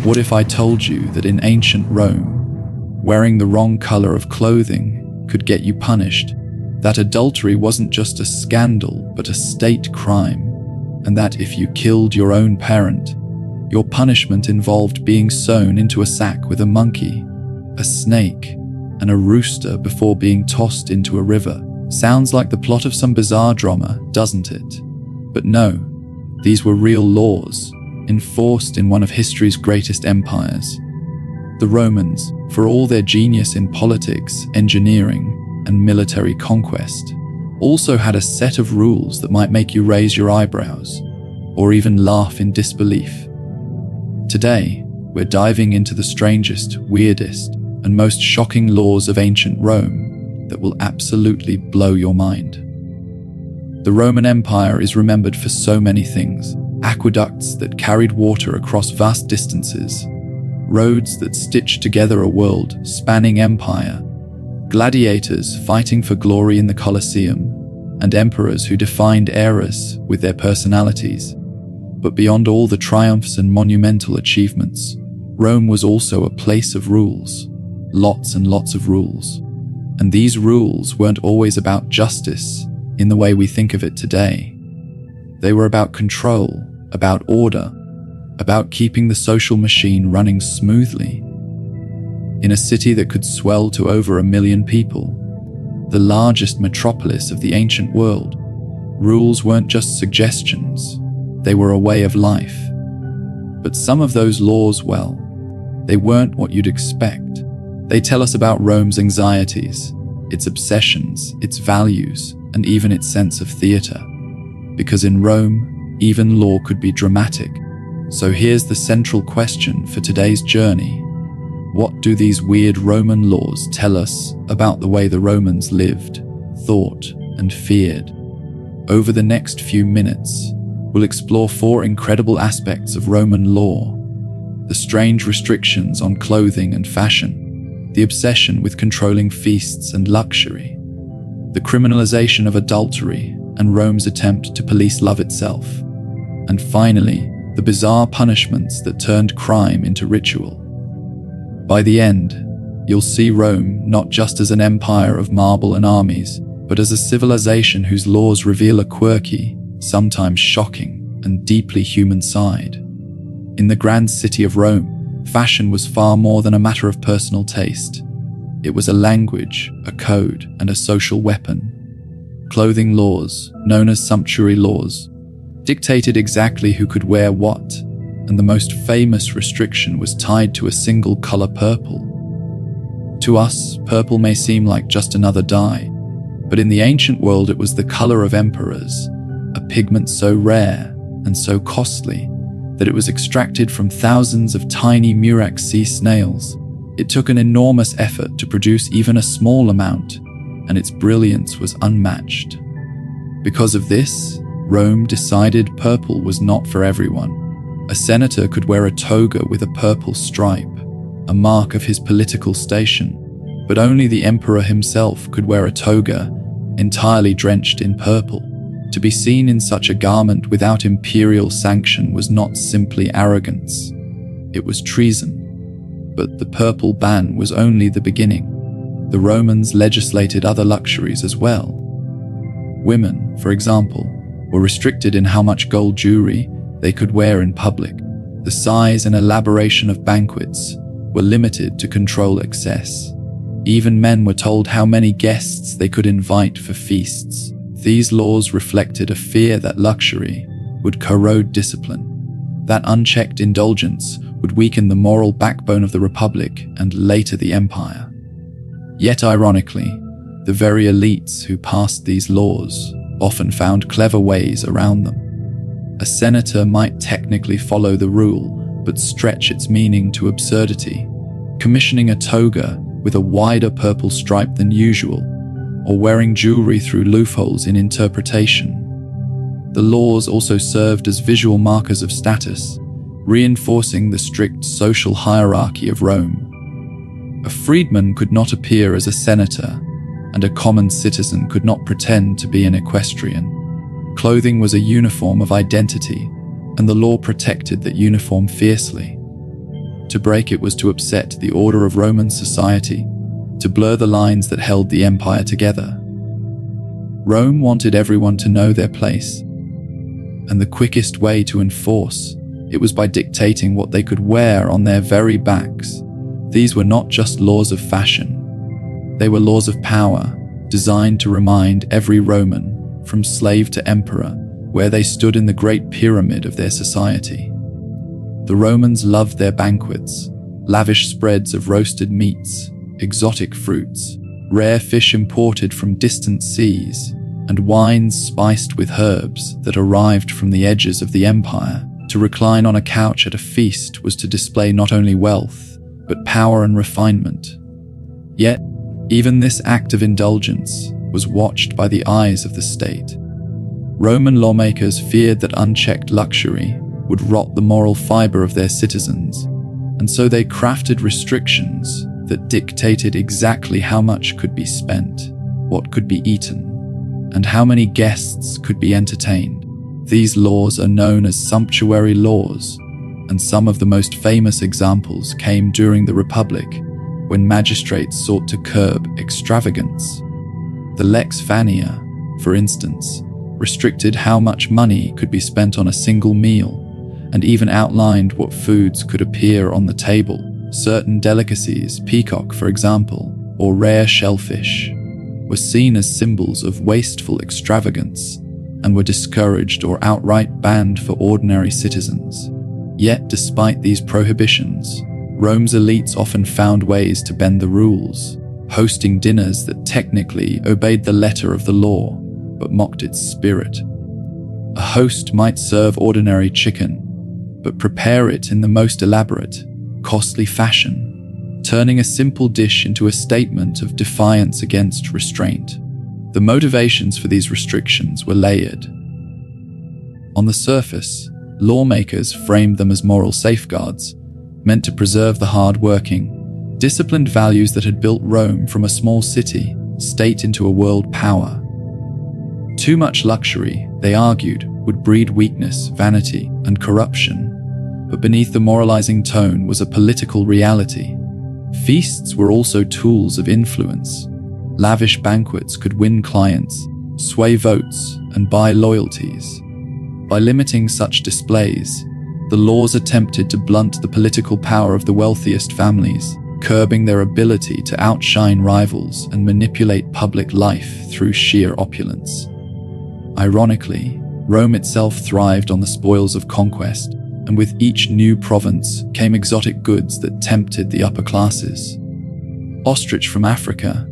What if I told you that in ancient Rome, wearing the wrong color of clothing could get you punished, that adultery wasn't just a scandal but a state crime, and that if you killed your own parent, your punishment involved being sewn into a sack with a monkey, a snake, and a rooster before being tossed into a river? Sounds like the plot of some bizarre drama, doesn't it? But no, these were real laws, enforced in one of history's greatest empires. The Romans, for all their genius in politics, engineering, and military conquest, also had a set of rules that might make you raise your eyebrows, or even laugh in disbelief. Today, we're diving into the strangest, weirdest, and most shocking laws of ancient Rome that will absolutely blow your mind. The Roman Empire is remembered for so many things: aqueducts that carried water across vast distances, roads that stitched together a world-spanning empire, gladiators fighting for glory in the Colosseum, and emperors who defined eras with their personalities. But beyond all the triumphs and monumental achievements, Rome was also a place of rules. Lots and lots of rules. And these rules weren't always about justice in the way we think of it today. They were about control, about order, about keeping the social machine running smoothly. In a city that could swell to over 1 million people, the largest metropolis of the ancient world, rules weren't just suggestions, they were a way of life. But some of those laws, well, they weren't what you'd expect. They tell us about Rome's anxieties, its obsessions, its values, and even its sense of theater. Because in Rome, even law could be dramatic. So here's the central question for today's journey. What do these weird Roman laws tell us about the way the Romans lived, thought, and feared? Over the next few minutes, we'll explore 4 incredible aspects of Roman law: the strange restrictions on clothing and fashion, the obsession with controlling feasts and luxury, the criminalization of adultery and Rome's attempt to police love itself, and finally, the bizarre punishments that turned crime into ritual. By the end, you'll see Rome not just as an empire of marble and armies, but as a civilization whose laws reveal a quirky, sometimes shocking, and deeply human side. In the grand city of Rome, fashion was far more than a matter of personal taste. It was a language, a code, and a social weapon. Clothing laws, known as sumptuary laws, dictated exactly who could wear what, and the most famous restriction was tied to a single color: purple. To us, purple may seem like just another dye, but in the ancient world it was the color of emperors, a pigment so rare and so costly that it was extracted from thousands of tiny murex sea snails. It took an enormous effort to produce even a small amount, and its brilliance was unmatched. Because of this, Rome decided purple was not for everyone. A senator could wear a toga with a purple stripe, a mark of his political station, but only the emperor himself could wear a toga entirely drenched in purple. To be seen in such a garment without imperial sanction was not simply arrogance, it was treason. But the purple ban was only the beginning. The Romans legislated other luxuries as well. Women, for example, were restricted in how much gold jewelry they could wear in public. The size and elaboration of banquets were limited to control excess. Even men were told how many guests they could invite for feasts. These laws reflected a fear that luxury would corrode discipline, that unchecked indulgence would weaken the moral backbone of the Republic and later the Empire. Yet ironically, the very elites who passed these laws often found clever ways around them. A senator might technically follow the rule, but stretch its meaning to absurdity, commissioning a toga with a wider purple stripe than usual, or wearing jewelry through loopholes in interpretation. The laws also served as visual markers of status, reinforcing the strict social hierarchy of Rome. A freedman could not appear as a senator, and a common citizen could not pretend to be an equestrian. Clothing was a uniform of identity, and the law protected that uniform fiercely. To break it was to upset the order of Roman society, to blur the lines that held the empire together. Rome wanted everyone to know their place, and the quickest way to enforce it was by dictating what they could wear on their very backs. These were not just laws of fashion. They were laws of power, designed to remind every Roman, from slave to emperor, where they stood in the great pyramid of their society. The Romans loved their banquets, lavish spreads of roasted meats, exotic fruits, rare fish imported from distant seas, and wines spiced with herbs that arrived from the edges of the empire. To recline on a couch at a feast was to display not only wealth, but power and refinement. Yet, even this act of indulgence was watched by the eyes of the state. Roman lawmakers feared that unchecked luxury would rot the moral fiber of their citizens, and so they crafted restrictions that dictated exactly how much could be spent, what could be eaten, and how many guests could be entertained. These laws are known as sumptuary laws, and some of the most famous examples came during the Republic, when magistrates sought to curb extravagance. The Lex Fania, for instance, restricted how much money could be spent on a single meal, and even outlined what foods could appear on the table. Certain delicacies, peacock for example, or rare shellfish, were seen as symbols of wasteful extravagance and were discouraged or outright banned for ordinary citizens. Yet, despite these prohibitions, Rome's elites often found ways to bend the rules, hosting dinners that technically obeyed the letter of the law, but mocked its spirit. A host might serve ordinary chicken, but prepare it in the most elaborate, costly fashion, turning a simple dish into a statement of defiance against restraint. The motivations for these restrictions were layered. On the surface, lawmakers framed them as moral safeguards, meant to preserve the hard-working, disciplined values that had built Rome from a small city-state into a world power. Too much luxury, they argued, would breed weakness, vanity, and corruption, but beneath the moralizing tone was a political reality. Feasts were also tools of influence. Lavish banquets could win clients, sway votes, and buy loyalties. By limiting such displays, the laws attempted to blunt the political power of the wealthiest families, curbing their ability to outshine rivals and manipulate public life through sheer opulence. Ironically, Rome itself thrived on the spoils of conquest, and with each new province came exotic goods that tempted the upper classes. Ostrich from Africa,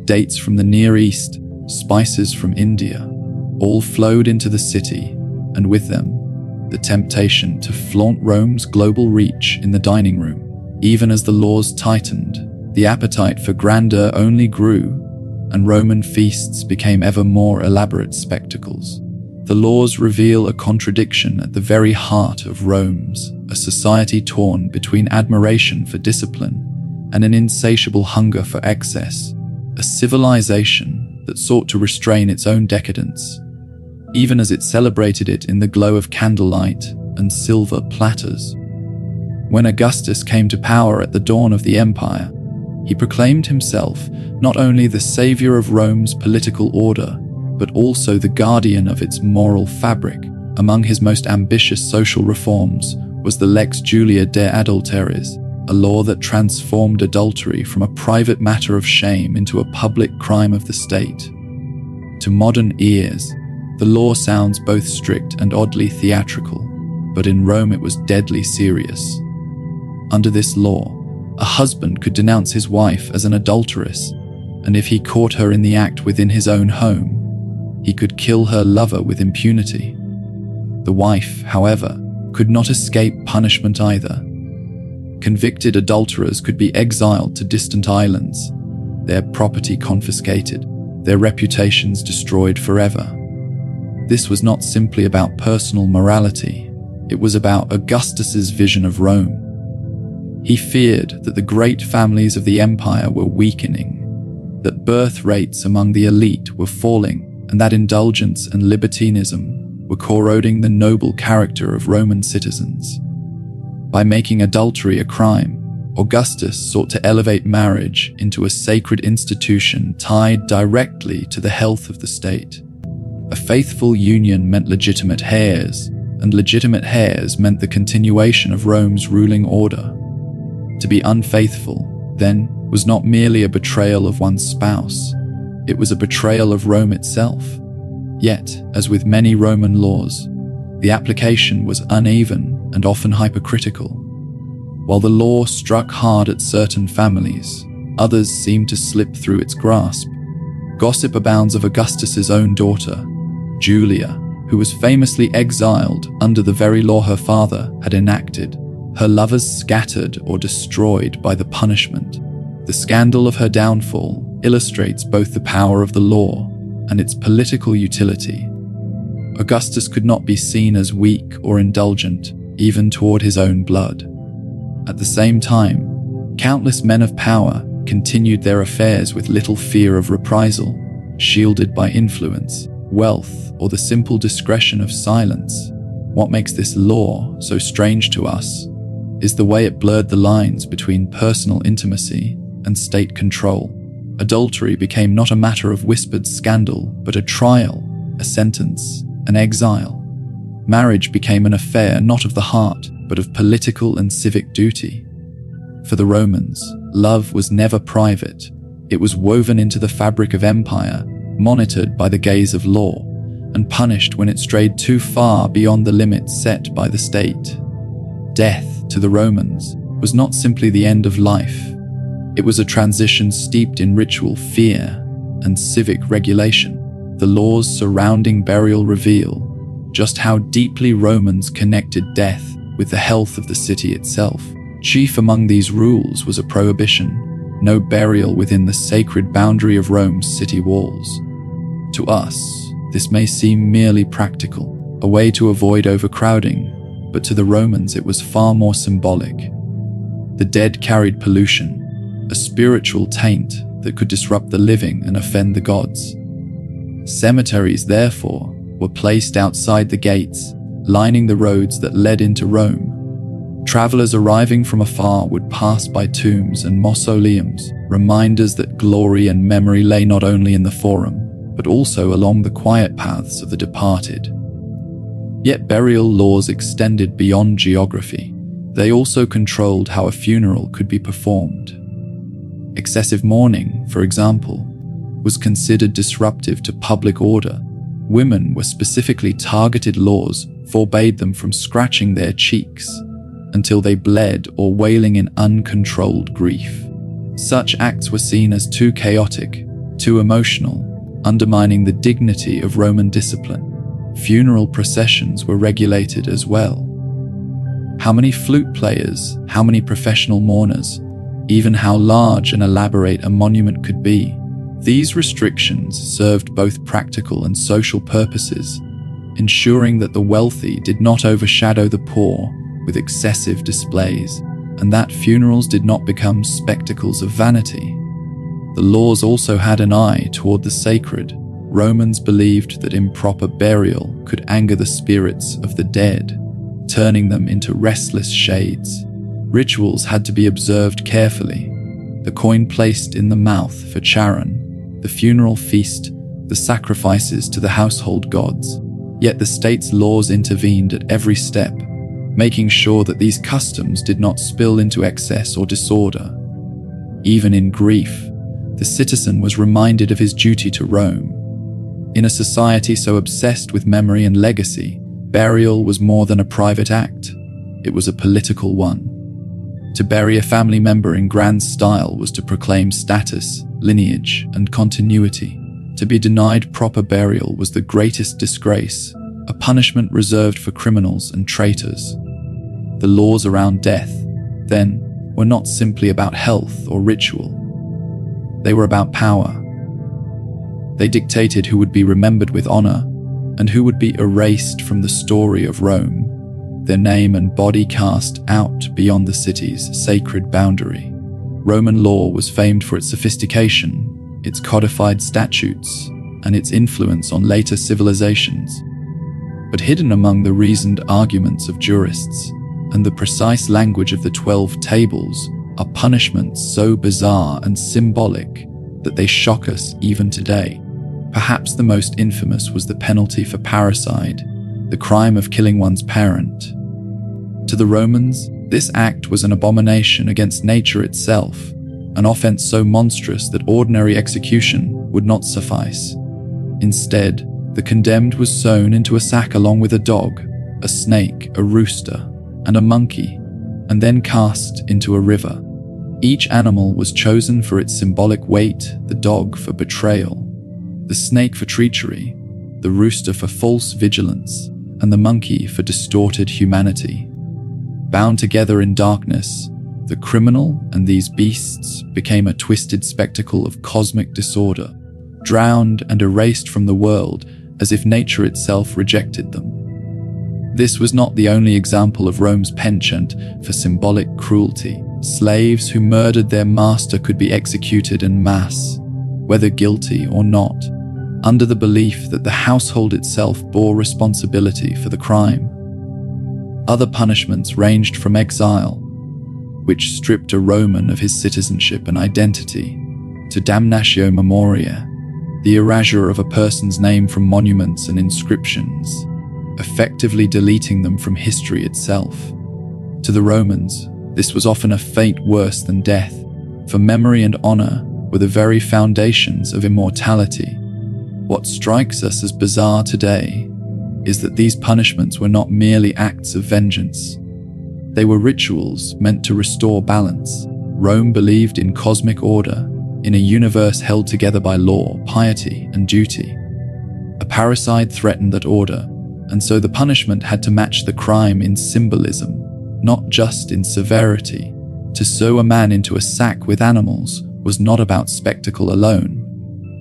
dates from the Near East, spices from India, all flowed into the city, and with them, the temptation to flaunt Rome's global reach in the dining room. Even as the laws tightened, the appetite for grandeur only grew, and Roman feasts became ever more elaborate spectacles. The laws reveal a contradiction at the very heart of Rome's, a society torn between admiration for discipline and an insatiable hunger for excess, a civilization that sought to restrain its own decadence, even as it celebrated it in the glow of candlelight and silver platters. When Augustus came to power at the dawn of the empire, he proclaimed himself not only the savior of Rome's political order, but also the guardian of its moral fabric. Among his most ambitious social reforms was the Lex Julia de Adulteris, a law that transformed adultery from a private matter of shame into a public crime of the state. To modern ears, the law sounds both strict and oddly theatrical, but in Rome it was deadly serious. Under this law, a husband could denounce his wife as an adulteress, and if he caught her in the act within his own home, he could kill her lover with impunity. The wife, however, could not escape punishment either. Convicted adulterers could be exiled to distant islands, their property confiscated, their reputations destroyed forever. This was not simply about personal morality, it was about Augustus's vision of Rome. He feared that the great families of the empire were weakening, that birth rates among the elite were falling, and that indulgence and libertinism were corroding the noble character of Roman citizens. By making adultery a crime, Augustus sought to elevate marriage into a sacred institution tied directly to the health of the state. A faithful union meant legitimate heirs, and legitimate heirs meant the continuation of Rome's ruling order. To be unfaithful, then, was not merely a betrayal of one's spouse, it was a betrayal of Rome itself. Yet, as with many Roman laws, the application was uneven and often hypocritical. While the law struck hard at certain families, others seemed to slip through its grasp. Gossip abounds of Augustus's own daughter, Julia, who was famously exiled under the very law her father had enacted, her lovers scattered or destroyed by the punishment. The scandal of her downfall illustrates both the power of the law and its political utility. Augustus could not be seen as weak or indulgent, even toward his own blood. At the same time, countless men of power continued their affairs with little fear of reprisal, shielded by influence, wealth, or the simple discretion of silence. What makes this law so strange to us is the way it blurred the lines between personal intimacy and state control. Adultery became not a matter of whispered scandal, but a trial, a sentence, an exile. Marriage became an affair not of the heart, but of political and civic duty. For the Romans, love was never private. It was woven into the fabric of empire, monitored by the gaze of law, and punished when it strayed too far beyond the limits set by the state. Death, to the Romans, was not simply the end of life. It was a transition steeped in ritual fear and civic regulation. The laws surrounding burial reveal just how deeply Romans connected death with the health of the city itself. Chief among these rules was a prohibition: no burial within the sacred boundary of Rome's city walls. To us, this may seem merely practical, a way to avoid overcrowding, but to the Romans it was far more symbolic. The dead carried pollution, a spiritual taint that could disrupt the living and offend the gods. Cemeteries, therefore, were placed outside the gates, lining the roads that led into Rome. Travelers arriving from afar would pass by tombs and mausoleums, reminders that glory and memory lay not only in the forum, but also along the quiet paths of the departed. Yet burial laws extended beyond geography. They also controlled how a funeral could be performed. Excessive mourning, for example, was considered disruptive to public order. Women were specifically targeted. Laws forbade them from scratching their cheeks until they bled or wailing in uncontrolled grief. Such acts were seen as too chaotic, too emotional, undermining the dignity of Roman discipline. Funeral processions were regulated as well. How many flute players, how many professional mourners, even how large and elaborate a monument could be. These restrictions served both practical and social purposes, ensuring that the wealthy did not overshadow the poor with excessive displays, and that funerals did not become spectacles of vanity. The laws also had an eye toward the sacred. Romans believed that improper burial could anger the spirits of the dead, turning them into restless shades. Rituals had to be observed carefully. The coin placed in the mouth for Charon, the funeral feast, the sacrifices to the household gods. Yet the state's laws intervened at every step, making sure that these customs did not spill into excess or disorder. Even in grief, the citizen was reminded of his duty to Rome. In a society so obsessed with memory and legacy, burial was more than a private act. It was a political one. To bury a family member in grand style was to proclaim status, lineage, and continuity. To be denied proper burial was the greatest disgrace, a punishment reserved for criminals and traitors. The laws around death, then, were not simply about health or ritual. They were about power. They dictated who would be remembered with honor and who would be erased from the story of Rome, their name and body cast out beyond the city's sacred boundary. Roman law was famed for its sophistication, its codified statutes, and its influence on later civilizations. But hidden among the reasoned arguments of jurists and the precise language of the 12 tables are punishments so bizarre and symbolic that they shock us even today. Perhaps the most infamous was the penalty for parricide, the crime of killing one's parent. To the Romans, this act was an abomination against nature itself, an offense so monstrous that ordinary execution would not suffice. Instead, the condemned was sewn into a sack along with a dog, a snake, a rooster, and a monkey, and then cast into a river. Each animal was chosen for its symbolic weight, the dog for betrayal, the snake for treachery, the rooster for false vigilance, and the monkey for distorted humanity. Bound together in darkness, the criminal and these beasts became a twisted spectacle of cosmic disorder, drowned and erased from the world as if nature itself rejected them. This was not the only example of Rome's penchant for symbolic cruelty. Slaves who murdered their master could be executed en masse, whether guilty or not, under the belief that the household itself bore responsibility for the crime. Other punishments ranged from exile, which stripped a Roman of his citizenship and identity, to damnatio memoriae, the erasure of a person's name from monuments and inscriptions, effectively deleting them from history itself. To the Romans, this was often a fate worse than death, for memory and honor were the very foundations of immortality. What strikes us as bizarre today is that these punishments were not merely acts of vengeance. They were rituals meant to restore balance. Rome believed in cosmic order, in a universe held together by law, piety, and duty. A parricide threatened that order, and so the punishment had to match the crime in symbolism, not just in severity. To sew a man into a sack with animals was not about spectacle alone.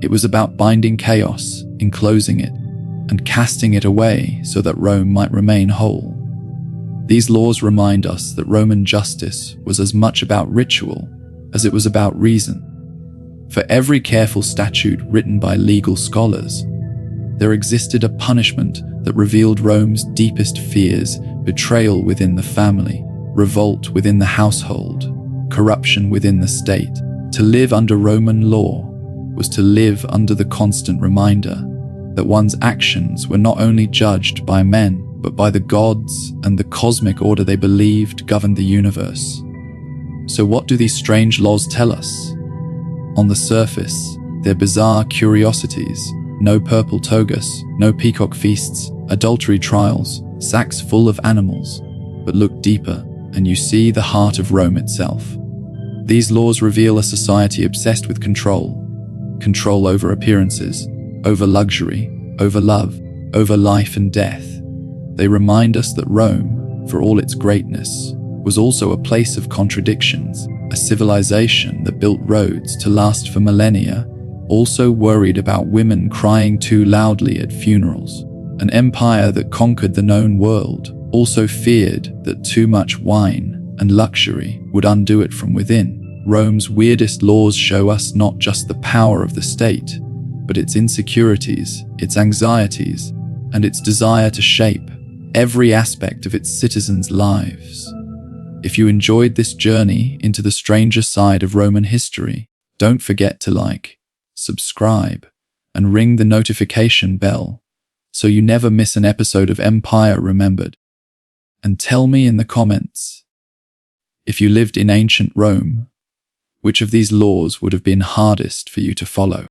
It was about binding chaos, enclosing it, and casting it away so that Rome might remain whole. These laws remind us that Roman justice was as much about ritual as it was about reason. For every careful statute written by legal scholars, there existed a punishment that revealed Rome's deepest fears: betrayal within the family, revolt within the household, corruption within the state. To live under Roman law was to live under the constant reminder that one's actions were not only judged by men, but by the gods and the cosmic order they believed governed the universe. So what do these strange laws tell us? On the surface, they're bizarre curiosities: no purple togas, no peacock feasts, adultery trials, sacks full of animals. But look deeper, and you see the heart of Rome itself. These laws reveal a society obsessed with control over appearances, over luxury, over love, over life and death. They remind us that Rome, for all its greatness, was also a place of contradictions, a civilization that built roads to last for millennia, also worried about women crying too loudly at funerals. An empire that conquered the known world also feared that too much wine and luxury would undo it from within. Rome's weirdest laws show us not just the power of the state, but its insecurities, its anxieties, and its desire to shape every aspect of its citizens' lives. If you enjoyed this journey into the stranger side of Roman history, don't forget to like, subscribe, and ring the notification bell so you never miss an episode of Empire Remembered. And tell me in the comments, if you lived in ancient Rome, which of these laws would have been hardest for you to follow?